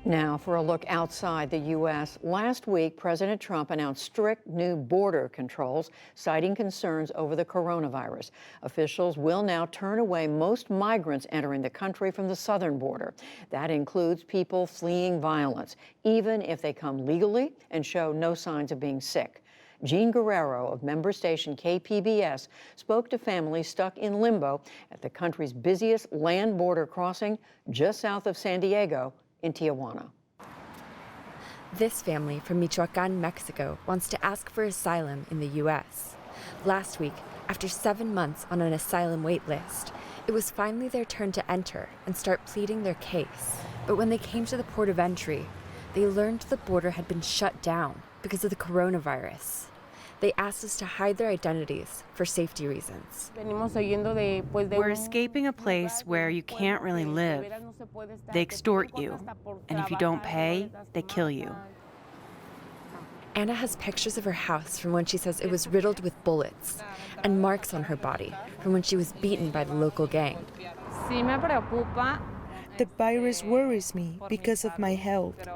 Now, for a look outside the U.S., last week, President Trump announced strict new border controls, citing concerns over the coronavirus. Officials will now turn away most migrants entering the country from the southern border. That includes people fleeing violence, even if they come legally and show no signs of being sick. Jean Guerrero of member station KPBS spoke to families stuck in limbo at the country's busiest land border crossing just south of San Diego, in Tijuana. This family from Michoacan, Mexico, wants to ask for asylum in the U.S. Last week, after 7 months on an asylum wait list, it was finally their turn to enter and start pleading their case. But when they came to the port of entry, they learned the border had been shut down because of the coronavirus. They asked us to hide their identities for safety reasons. We're escaping a place where you can't really live. They extort you, and if you don't pay, they kill you. Anna has pictures of her house from when she says it was riddled with bullets, and marks on her body from when she was beaten by the local gang. The virus worries me because of my health,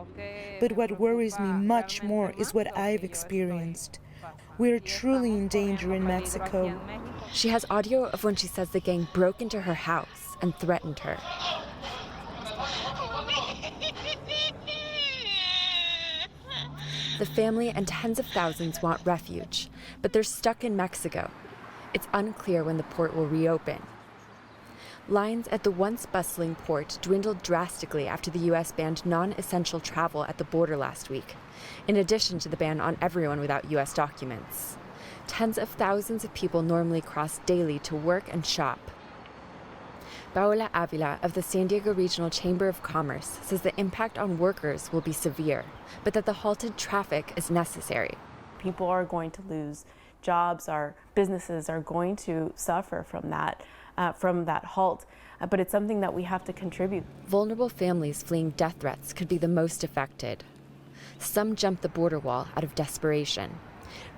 but what worries me much more is what I've experienced. We're truly in danger in Mexico. She has audio of when she says the gang broke into her house and threatened her. The family and tens of thousands want refuge, but they're stuck in Mexico. It's unclear when the port will reopen. Lines at the once bustling port dwindled drastically after the U.S. banned non-essential travel at the border last week, in addition to the ban on everyone without U.S. documents. Tens of thousands of people normally cross daily to work and shop. Paola Avila of the San Diego Regional Chamber of Commerce says the impact on workers will be severe, but that the halted traffic is necessary. People are going to lose jobs, our businesses are going to suffer from that halt, but it's something that we have to contribute. Vulnerable families fleeing death threats could be the most affected. Some jump the border wall out of desperation.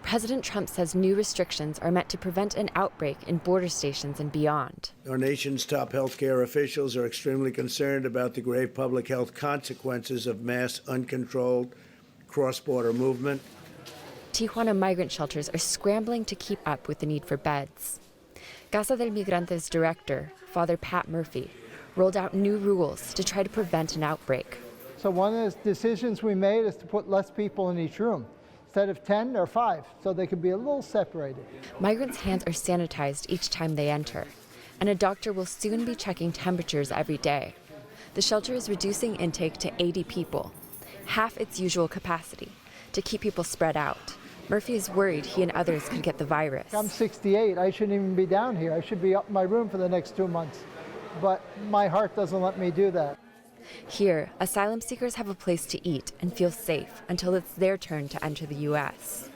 President Trump says new restrictions are meant to prevent an outbreak in border stations and beyond. Our nation's top healthcare officials are extremely concerned about the grave public health consequences of mass, uncontrolled cross-border movement. Tijuana migrant shelters are scrambling to keep up with the need for beds. Casa del Migrante's director, Father Pat Murphy, rolled out new rules to try to prevent an outbreak. So one of the decisions we made is to put less people in each room. Instead of 10, there are 5, so they can be a little separated. Migrants' hands are sanitized each time they enter, and a doctor will soon be checking temperatures every day. The shelter is reducing intake to 80 people, half its usual capacity, to keep people spread out. Murphy is worried he and others could get the virus. I'm 68. I shouldn't even be down here. I should be up in my room for the next 2 months. But my heart doesn't let me do that. Here, asylum seekers have a place to eat and feel safe until it's their turn to enter the U.S.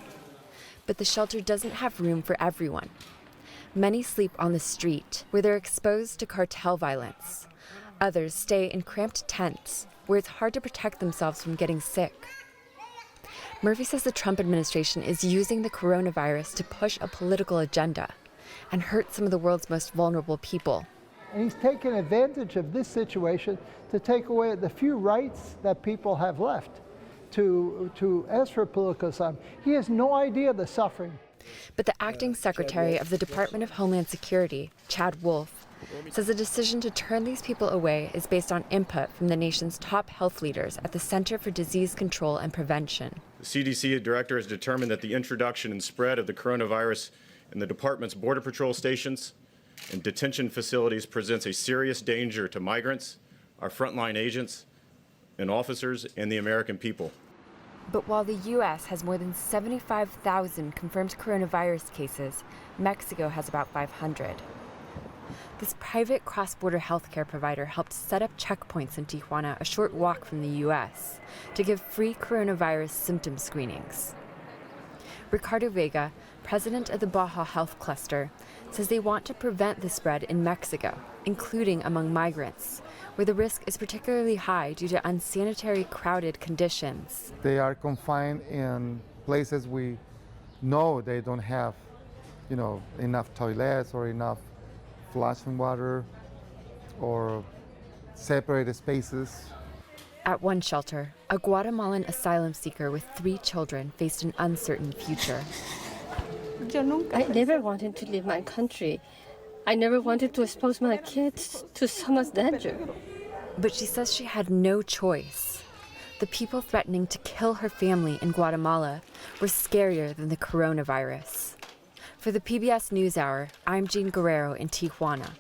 But the shelter doesn't have room for everyone. Many sleep on the street, where they're exposed to cartel violence. Others stay in cramped tents, where it's hard to protect themselves from getting sick. Murphy says the Trump administration is using the coronavirus to push a political agenda and hurt some of the world's most vulnerable people. And he's taken advantage of this situation to take away the few rights that people have left to ask for political asylum. He has no idea of the suffering. But the acting secretary of the Department of Homeland Security, Chad Wolf, says the decision to turn these people away is based on input from the nation's top health leaders at the Center for Disease Control and Prevention. The CDC director has determined that the introduction and spread of the coronavirus in the department's border patrol stations and detention facilities presents a serious danger to migrants, our frontline agents and officers, and the American people. But while the U.S. has more than 75,000 confirmed coronavirus cases, Mexico has about 500. This private cross-border healthcare provider helped set up checkpoints in Tijuana, a short walk from the U.S., to give free coronavirus symptom screenings. Ricardo Vega, president of the Baja Health Cluster, says they want to prevent the spread in Mexico, including among migrants, where the risk is particularly high due to unsanitary, crowded conditions. They are confined in places we know they don't have, enough toilets or enough flushing water or separated spaces. At one shelter, a Guatemalan asylum seeker with 3 children faced an uncertain future. I never wanted to leave my country. I never wanted to expose my kids to so much danger. But she says she had no choice. The people threatening to kill her family in Guatemala were scarier than the coronavirus. For the PBS NewsHour, I'm Jean Guerrero in Tijuana.